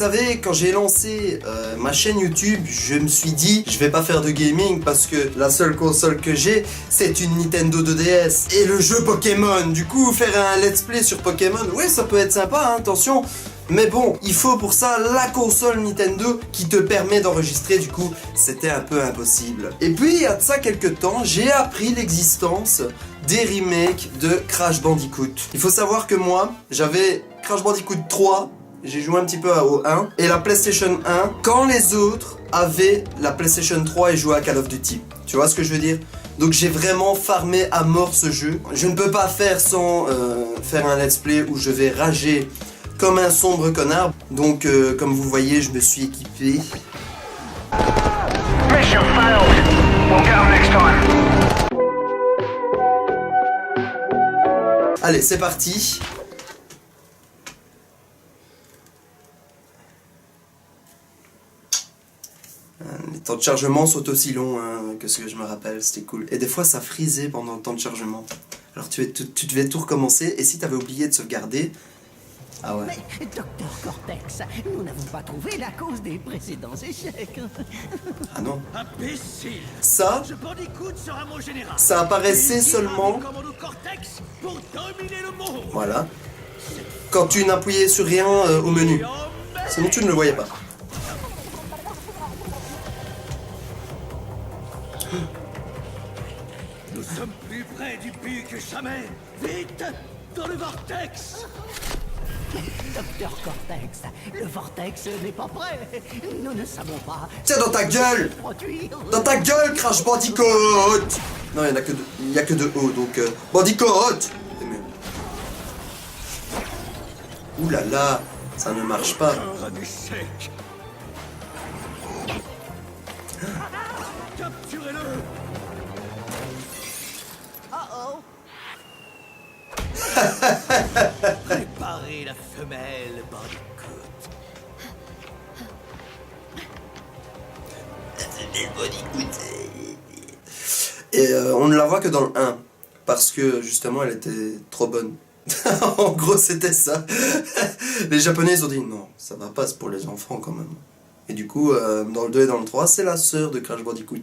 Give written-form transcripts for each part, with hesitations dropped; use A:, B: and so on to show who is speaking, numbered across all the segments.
A: savez, quand j'ai lancé ma chaîne YouTube, je me suis dit, je vais pas faire de gaming parce que la seule console que j'ai, c'est une Nintendo 2DS et le jeu Pokémon. Du coup, faire un let's play sur Pokémon, ouais, ça peut être sympa, hein, attention. Mais bon, il faut pour ça la console Nintendo qui te permet d'enregistrer, du coup, c'était un peu impossible. Et puis, il y a de ça quelques temps, j'ai appris l'existence des remakes de Crash Bandicoot. Il faut savoir que moi, j'avais Crash Bandicoot 3, j'ai joué un petit peu au 1, et la PlayStation 1, quand les autres avaient la PlayStation 3 et jouaient à Call of Duty. Tu vois ce que je veux dire? Donc j'ai vraiment farmé à mort ce jeu. Je ne peux pas faire sans faire un let's play où je vais rager comme un sombre connard. Donc comme vous voyez, je me suis équipé.
B: Mission failed. We'll get 'em next time.
A: Allez, c'est parti. Les temps de chargement sont aussi longs hein, que ce que je me rappelle, c'était cool. Et des fois ça frisait pendant le temps de chargement. Alors tu devais tout recommencer, et si t'avais oublié de sauvegarder... Ah ouais.
C: Mais, Docteur Cortex, nous n'avons pas trouvé la cause des précédents échecs.
A: Ah non.
D: Imbécile.
A: Ça,
D: Ce Bandicoot sera mon général.
A: ça apparaissait
D: Il
A: seulement...
D: dira au commando Cortex pour dominer le monde.
A: Voilà. Quand tu n'appuyais sur rien au menu. Sinon tu ne le voyais pas.
D: Nous sommes plus près du but que jamais. Vite, dans le vortex.
C: Docteur Cortex, le vortex n'est pas prêt. Nous ne savons pas.
A: Tiens dans ta gueule!
C: Produire.
A: Dans ta gueule, Crash Bandicoot! Non, il n'y a que de haut, donc... Bandicoot! Ouh là là, ça ne marche pas.
D: Encore un échec. Capturez-le.
C: Oh
D: Préparez la femelle, Bandicoot.
A: Et on ne la voit que dans le 1, parce que justement elle était trop bonne. En gros c'était ça. Les Japonais ils ont dit non, ça va pas, c'est pour les enfants quand même. Et du coup dans le 2 et dans le 3 c'est la sœur de Crash Bandicoot.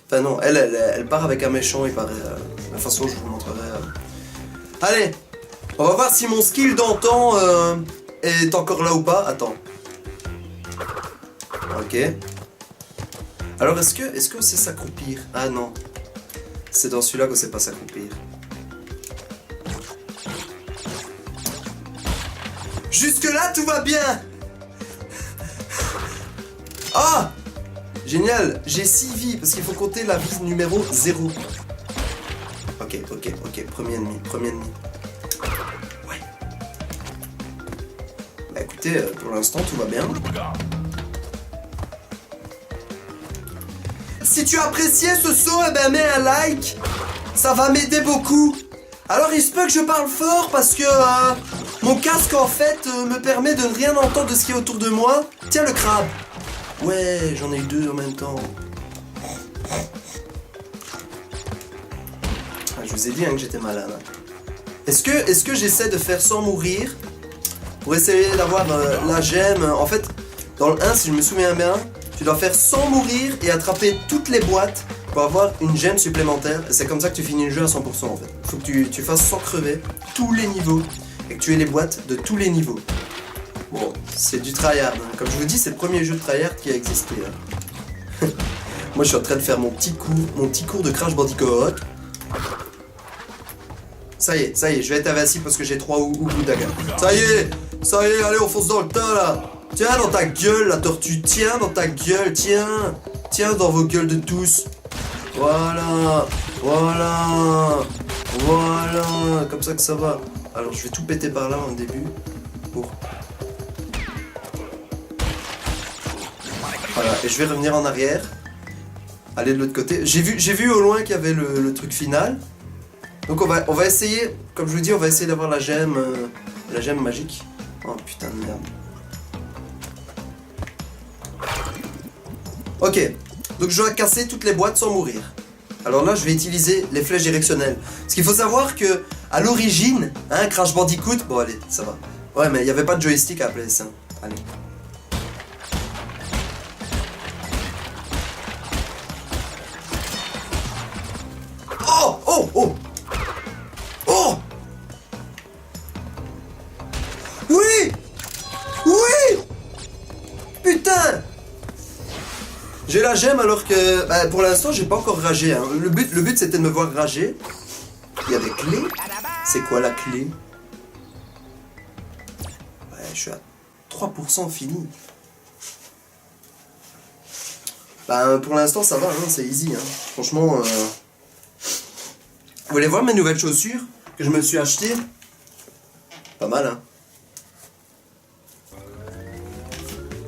A: Enfin non, elle part avec un méchant, il paraît. De toute façon je vous montrerai. Allez, on va voir si mon skill d'antan est encore là ou pas. Attends. Ok. Alors est-ce que c'est s'accroupir? Ah non. C'est dans celui-là qu'on sait pas s'accroupir. Jusque-là, tout va bien. Ah! Génial, j'ai 6 vies, parce qu'il faut compter la vie numéro 0. Ok, premier ennemi. Ouais. Bah écoutez, pour l'instant, tout va bien. Si tu as apprécié ce saut, eh ben mets un like. Ça va m'aider beaucoup. Alors il se peut que je parle fort parce que mon casque en fait me permet de ne rien entendre de ce qui est autour de moi. Tiens le crabe. Ouais, j'en ai eu 2 en même temps. Ah, je vous ai dit hein, que j'étais malade. Est-ce que j'essaie de faire sans mourir pour essayer d'avoir la gemme? En fait, dans le 1, si je me souviens bien, tu dois faire sans mourir et attraper toutes les boîtes pour avoir une gemme supplémentaire. Et c'est comme ça que tu finis le jeu à 100% en fait. Faut que tu fasses sans crever tous les niveaux et que tu aies les boîtes de tous les niveaux. Bon, c'est du tryhard. Hein. Comme je vous dis, c'est le premier jeu de tryhard qui a existé. Hein. Moi, je suis en train de faire mon petit cours de Crash Bandicoot. Ça y est, je vais être invincible parce que j'ai 3 Ubu Daga. Ça y est, allez, on fonce dans le tas là. Tiens dans ta gueule, la tortue, tiens dans ta gueule, tiens dans vos gueules de tous. Voilà, comme ça que ça va. Alors je vais tout péter par là en début. Pour... Voilà, et je vais revenir en arrière. Aller de l'autre côté. J'ai vu au loin qu'il y avait le truc final. Donc on va essayer, comme je vous dis, on va essayer d'avoir la gemme magique. Oh putain de merde. Ok, donc je dois casser toutes les boîtes sans mourir. Alors là, je vais utiliser les flèches directionnelles. Parce qu'il faut savoir que, à l'origine, Crash Bandicoot... Bon allez, ça va. Ouais, mais il n'y avait pas de joystick à la PS1. Allez. J'ai la gemme alors que... Bah, pour l'instant, j'ai pas encore ragé. Hein. Le but c'était de me voir rager. Il y a des clés. C'est quoi la clé? Ouais, je suis à 3% fini. Bah, pour l'instant, ça va, hein, c'est easy. Hein. Franchement... Vous voulez voir mes nouvelles chaussures que je me suis achetées? Pas mal, hein.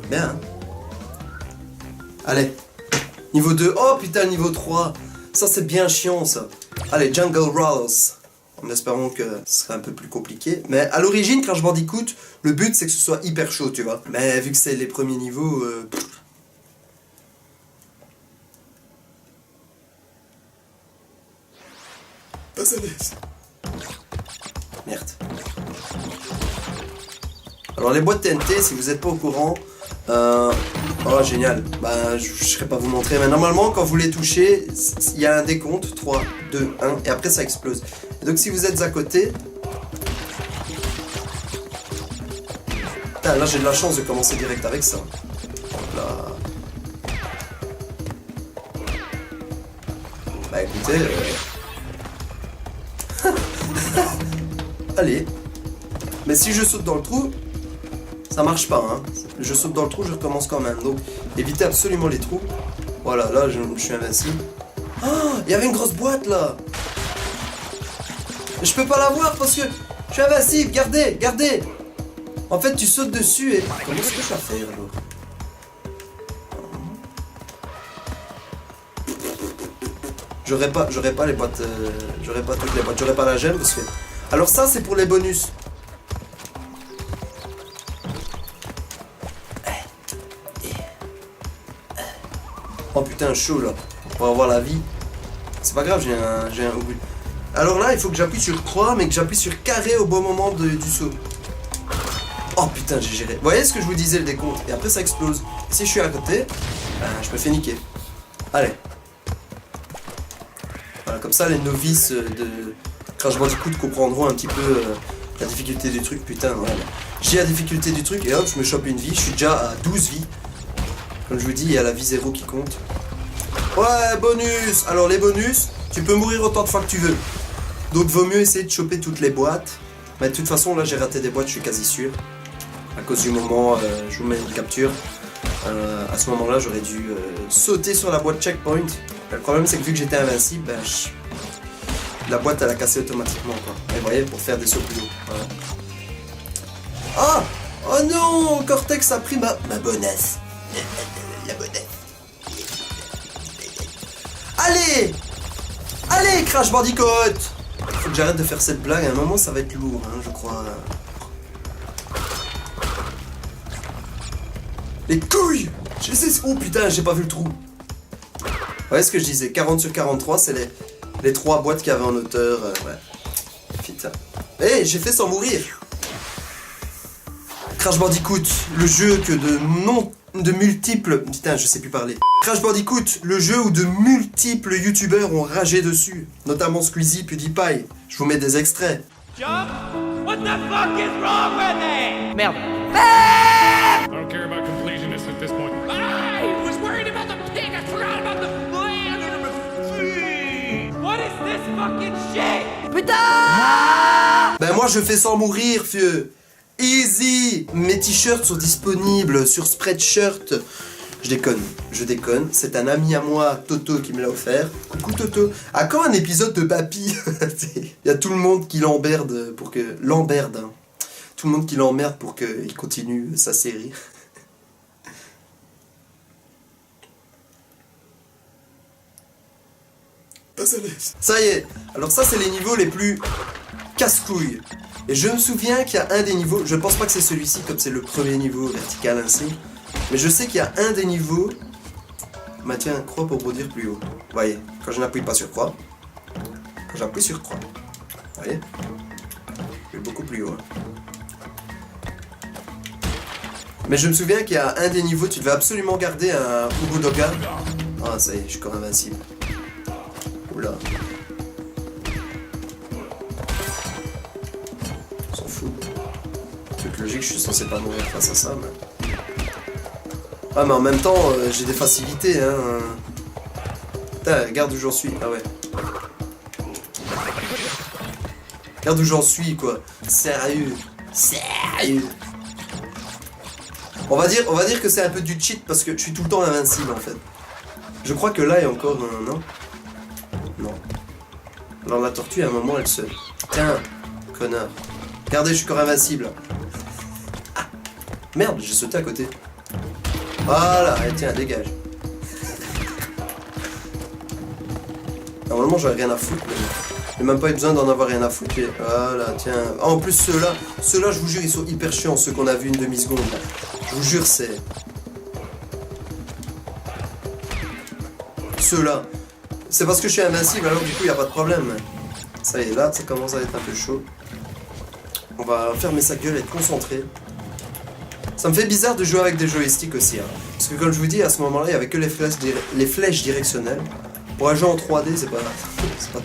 A: Bien, hein. Allez. Niveau 2. Oh putain, niveau 3. Ça, c'est bien chiant, ça. Allez, Jungle Rolls. En espérant que ce sera un peu plus compliqué. Mais à l'origine, Crash Bandicoot, le but, c'est que ce soit hyper chaud, tu vois. Mais vu que c'est les premiers niveaux... Merde. Alors les boîtes TNT, si vous n'êtes pas au courant, oh génial, bah je ne serais pas vous montrer, mais normalement quand vous les touchez, il y a un décompte, 3, 2, 1, et après ça explose. Et donc si vous êtes à côté... Putain, là j'ai de la chance de commencer direct avec ça. Là... Bah écoutez... Allez. Mais si je saute dans le trou, ça marche pas, hein. Je saute dans le trou, je recommence quand même. Donc, évitez absolument les trous. Voilà, là, je suis invincible. Ah, il y avait une grosse boîte, là. Je peux pas la voir parce que je suis invincible. Gardez, gardez. En fait, tu sautes dessus et... Comment est-ce que je vais faire, alors? J'aurais pas les boîtes... j'aurais pas toutes les boîtes. J'aurais pas la gemme parce que... Alors ça, c'est pour les bonus. Oh putain, chaud là. Pour avoir la vie. C'est pas grave, j'ai un but. Alors là, il faut que j'appuie sur 3, mais que j'appuie sur carré au bon moment du saut. Oh putain, j'ai géré. Vous voyez ce que je vous disais, le décompte? Et après, ça explose. Et si je suis à côté, je me fais niquer. Allez. Voilà, comme ça, les novices de Crash Bandicoot comprendront un petit peu la difficulté du truc. Putain, voilà. J'ai la difficulté du truc et hop, je me chope une vie. Je suis déjà à 12 vies. Comme je vous dis, il y a la vie 0 qui compte. Ouais, bonus. Alors les bonus, tu peux mourir autant de fois que tu veux. Donc vaut mieux essayer de choper toutes les boîtes. Mais de toute façon, là j'ai raté des boîtes, je suis quasi sûr. À cause du moment, je vous mets une capture. À ce moment-là, j'aurais dû sauter sur la boîte checkpoint. Le problème, c'est que vu que j'étais invincible, ben, la boîte elle a cassé automatiquement, quoi. Et vous voyez, pour faire des sauts plus hauts. Voilà. Ah! Oh non! Cortex a pris ma bonasse. La bonasse. Allez! Allez, Crash Bandicoot! Faut que j'arrête de faire cette blague, à un moment ça va être lourd, hein, je crois. Les couilles! Je sais... Oh putain, j'ai pas vu le trou. Vous voyez ce que je disais, 40 sur 43, c'est les 3 boîtes qu'il y avait en hauteur. Ouais. Putain. Hey, j'ai fait sans mourir! Crash Bandicoot, le jeu que de multiples... Putain, je sais plus parler. Crash Bandicoot, le jeu où de multiples youtubeurs ont ragé dessus. Notamment Squeezie, PewDiePie. Je vous mets des extraits.
E: Jump? What the fuck is wrong with it? Merde.
F: I don't care about completionists at this point.
E: I was worried about the pig. I forgot about the land and the sea. What is this fucking shit? Putain!
A: Ben moi je fais sans mourir, fieu. Easy. Mes t-shirts sont disponibles sur Spreadshirt. Je déconne. C'est un ami à moi, Toto, qui me l'a offert. Coucou Toto. À quand un épisode de Papy? Il y a tout le monde qui l'emmerde pour que... L'emmerde, hein. Tout le monde qui l'emmerde pour qu'il continue sa série. Ça y est. Alors ça, c'est les niveaux les plus casse-couilles. Et je me souviens qu'il y a un des niveaux... Je pense pas que c'est celui-ci, comme c'est le premier niveau vertical ainsi. Mais je sais qu'il y a un des niveaux... Bah tiens, croix pour rebondir plus haut. Vous voyez, quand je n'appuie pas sur croix. Quand j'appuie sur croix. Vous voyez, je vais beaucoup plus haut. Mais je me souviens qu'il y a un des niveaux, tu devais absolument garder un Ubudoga. Ah ça y est, je suis encore invincible. Oula. On s'en fout. Truc logique, je suis censé pas mourir face à ça, mais... Ouais, mais en même temps, j'ai des facilités, hein. Putain, regarde où j'en suis. Ah ouais. Regarde où j'en suis, quoi. Sérieux. Sérieux. On va dire que c'est un peu du cheat parce que je suis tout le temps invincible, en fait. Je crois que là, il y a encore un... Non. Non. Alors la tortue, à un moment, elle se... Tiens, connard. Regardez, je suis encore invincible. Ah. Merde, j'ai sauté à côté. Voilà, allez, tiens, dégage. Normalement, j'aurais rien à foutre, mais j'ai même pas eu besoin d'en avoir rien à foutre. Et voilà, tiens. Ah, en plus, ceux-là, je vous jure, ils sont hyper chiants, ceux qu'on a vu une demi-seconde. Là. Je vous jure, c'est... Ceux-là. C'est parce que je suis invincible, alors du coup, il n'y a pas de problème. Ça y est, là, ça commence à être un peu chaud. On va fermer sa gueule et être concentré. Ça me fait bizarre de jouer avec des joysticks aussi. Hein. Parce que comme je vous dis, à ce moment-là, il n'y avait que les flèches directionnelles. Pour un jeu en 3D, c'est pas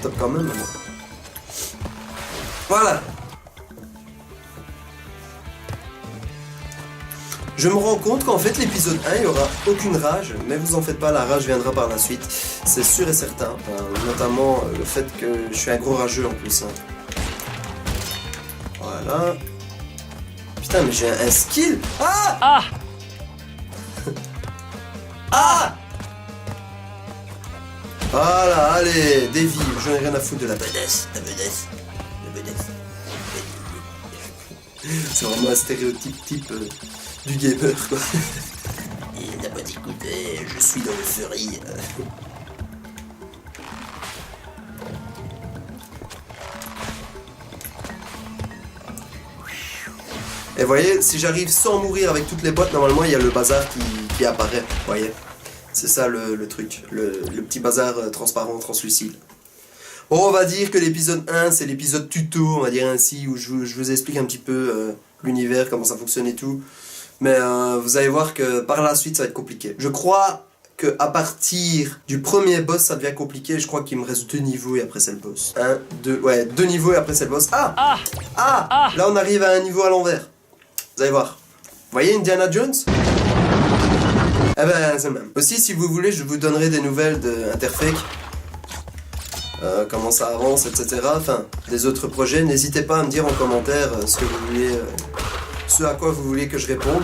A: top quand même. Mais... Voilà. Je me rends compte qu'en fait, l'épisode 1, il n'y aura aucune rage. Mais vous en faites pas, la rage viendra par la suite. C'est sûr et certain. Notamment le fait que je suis un gros rageux en plus. Hein. Voilà. Putain, mais j'ai un skill. Ah
E: Ah!
A: Ah! Voilà, allez, des vies, j'en ai rien à foutre de la bedasse, la bedasse, la bedasse. C'est vraiment un stéréotype type du gamer, quoi. Il n'a pas écouté, je suis dans le furry. Et vous voyez, si j'arrive sans mourir avec toutes les boîtes, normalement il y a le bazar qui apparaît, vous voyez. C'est ça le truc, le petit bazar transparent, translucide. Bon, on va dire que l'épisode 1, c'est l'épisode tuto, on va dire ainsi, où je vous explique un petit peu l'univers, comment ça fonctionne et tout. Mais vous allez voir que par la suite, ça va être compliqué. Je crois qu'à partir du premier boss, ça devient compliqué. Je crois qu'il me reste 2 niveaux et après c'est le boss. 1, 2, ouais, 2 niveaux et après c'est le boss. Ah! Là, on arrive à un niveau à l'envers. Vous allez voir. Vous voyez Indiana Jones? Eh ben, c'est le même. Aussi, si vous voulez, je vous donnerai des nouvelles d'Interfake. Comment ça avance, etc. Enfin, des autres projets. N'hésitez pas à me dire en commentaire ce que vous voulez, ce à quoi vous voulez que je réponde.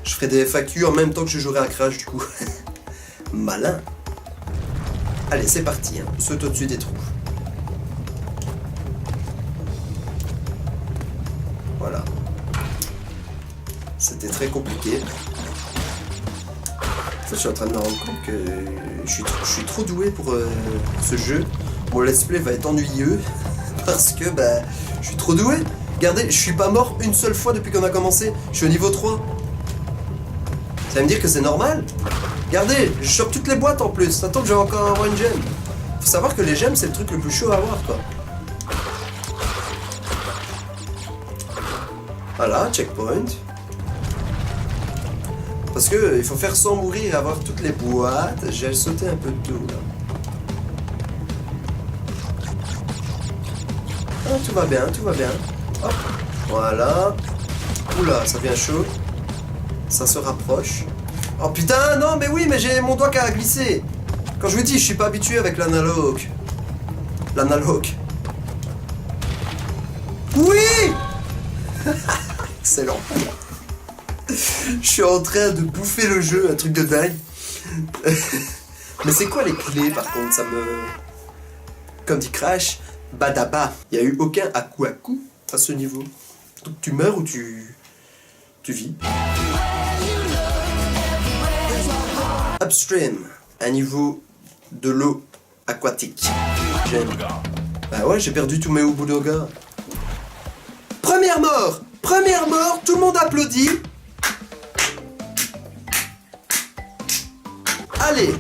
A: Je ferai des FAQ en même temps que je jouerai à Crash, du coup. Malin. Allez, c'est parti. Hein. Saute au-dessus des trous. Voilà. C'était très compliqué. Je suis en train de me rendre compte que je suis trop doué pour ce jeu. Mon let's play va être ennuyeux parce que bah, je suis trop doué. Regardez, je suis pas mort une seule fois depuis qu'on a commencé. Je suis au niveau 3. Ça va me dire que c'est normal? Regardez, je chope toutes les boîtes en plus. Attends que je vais encore avoir une gemme. Faut savoir que les gemmes, c'est le truc le plus chaud à avoir, quoi. Voilà, checkpoint. Parce que il faut faire sans mourir et avoir toutes les boîtes. J'ai sauté un peu de tout là. Ah, tout va bien, tout va bien. Hop, voilà. Oula, ça devient chaud. Ça se rapproche. Oh putain, non mais oui, mais j'ai mon doigt qui a glissé. Quand je vous dis, je suis pas habitué avec l'analogue. L'analogue. Oui. Excellent. Je suis en train de bouffer le jeu, un truc de dingue. Mais c'est quoi les clés par contre? Ça me... Comme dit Crash, badaba. Il n'y a eu aucun à coup à ce niveau. Donc tu meurs ou tu vis. Upstream, un niveau de l'eau aquatique. J'aime. Bah ouais, j'ai perdu tous mes Ubudoga. Première mort! Première mort, tout le monde applaudit. Allez!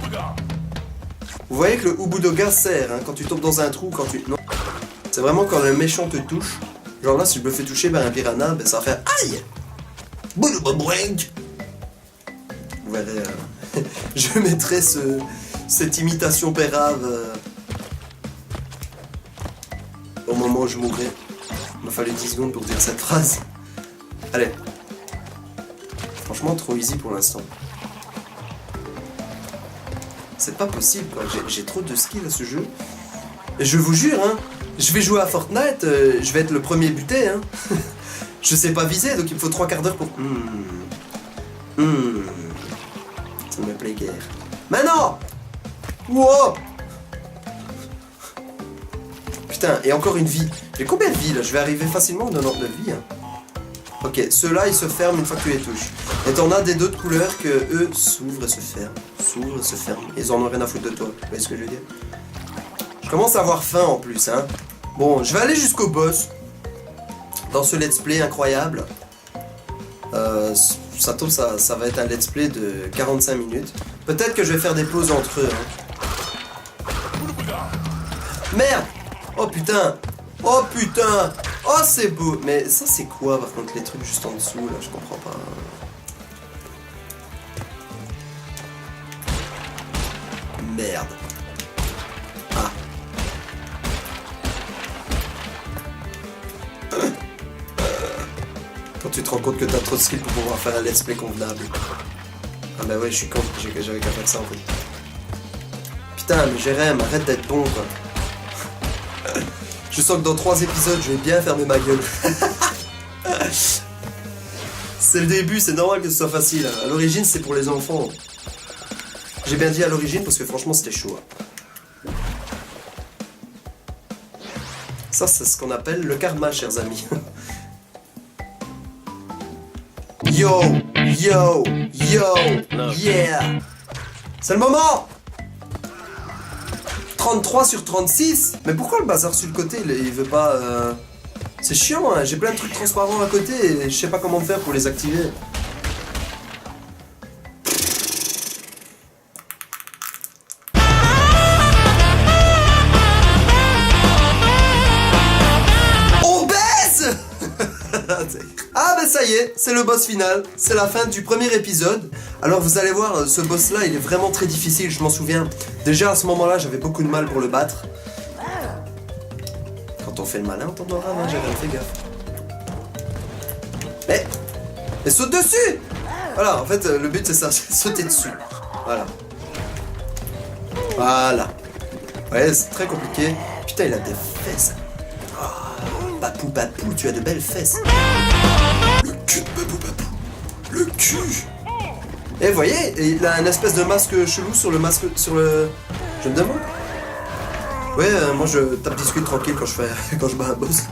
A: Vous voyez que le Ubudoga sert, hein, quand tu tombes dans un trou, quand tu... Non. C'est vraiment quand le méchant te touche. Genre là, si je me fais toucher par un piranha, ben ça va faire aïe! Boulobobouink! Vous verrez, je mettrai cette imitation pérave au moment où je mourrai. Il m'a fallu 10 secondes pour dire cette phrase. Allez. Franchement, trop easy pour l'instant. C'est pas possible, quoi. J'ai trop de skills à ce jeu. Et je vous jure, hein, je vais jouer à Fortnite, je vais être le premier buté, hein. Je sais pas viser, donc il me faut 3 quarts d'heure pour... Ça me plaît guère. Maintenant. Wow. Putain, et encore une vie. J'ai combien de vies, là? Je vais arriver facilement aux 99 vies, hein. Ok, ceux-là, ils se ferment une fois que tu les touches. Et t'en as des d'autres couleurs que eux s'ouvrent et se ferment. S'ouvrent et se ferment. Ils en ont rien à foutre de toi. Vous voyez ce que je veux dire? Je commence à avoir faim en plus, hein. Bon, je vais aller jusqu'au boss. Dans ce let's play incroyable. Ça tombe, ça va être un let's play de 45 minutes. Peut-être que je vais faire des pauses entre eux, hein. Merde! Oh putain! Oh putain! Oh c'est beau! Mais ça c'est quoi par contre les trucs juste en dessous là? Je comprends pas. Merde. Ah. Quand tu te rends compte que t'as trop de skills pour pouvoir faire un let's play convenable. Ah bah ouais je suis con, j'avais qu'à faire ça en fait. Putain mais Jérém, arrête d'être bon quoi. Je sens que dans 3 épisodes, je vais bien fermer ma gueule. C'est le début, c'est normal que ce soit facile. À l'origine, c'est pour les enfants. J'ai bien dit à l'origine parce que franchement, c'était chaud. Ça, c'est ce qu'on appelle le karma, chers amis. Yo, yo, yo, yeah. C'est le moment. 33 sur 36. Mais pourquoi le bazar sur le côté, il veut pas... C'est chiant, hein. J'ai plein de trucs transparents à côté et je sais pas comment faire pour les activer. On baise. Ah ben ça y est, c'est le boss final. C'est la fin du premier épisode. Alors vous allez voir, ce boss là il est vraiment très difficile, je m'en souviens. Déjà à ce moment là j'avais beaucoup de mal pour le battre. Quand on fait le malin on tombe dans le ravin, j'avais fait gaffe. Mais saute dessus. Voilà, en fait le but c'est ça, c'est sauter dessus. Voilà. Voilà. Ouais c'est très compliqué. Putain il a des fesses. Oh, papou papou, tu as de belles fesses. Le cul de papou papou. Le cul. Et vous voyez, il a une espèce de masque chelou sur le masque, sur le... Je me demande. Ouais, moi je tape discute tranquille quand je bats un boss.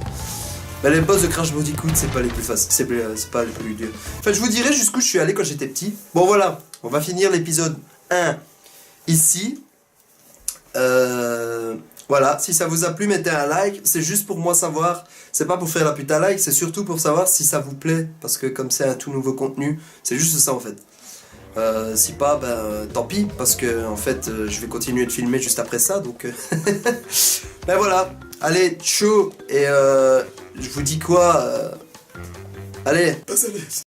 A: Mais les boss de Crash Bandicoot, c'est pas les plus faciles, c'est pas les plus durs. En fait, je vous dirai jusqu'où je suis allé quand j'étais petit. Bon voilà, on va finir l'épisode 1 ici. Voilà, si ça vous a plu, mettez un like. C'est juste pour moi savoir, c'est pas pour faire la putain like, c'est surtout pour savoir si ça vous plaît. Parce que comme c'est un tout nouveau contenu, c'est juste ça en fait. Si pas, ben tant pis, parce que en fait je vais continuer de filmer juste après ça, donc ben voilà, allez, ciao, et je vous dis quoi, allez.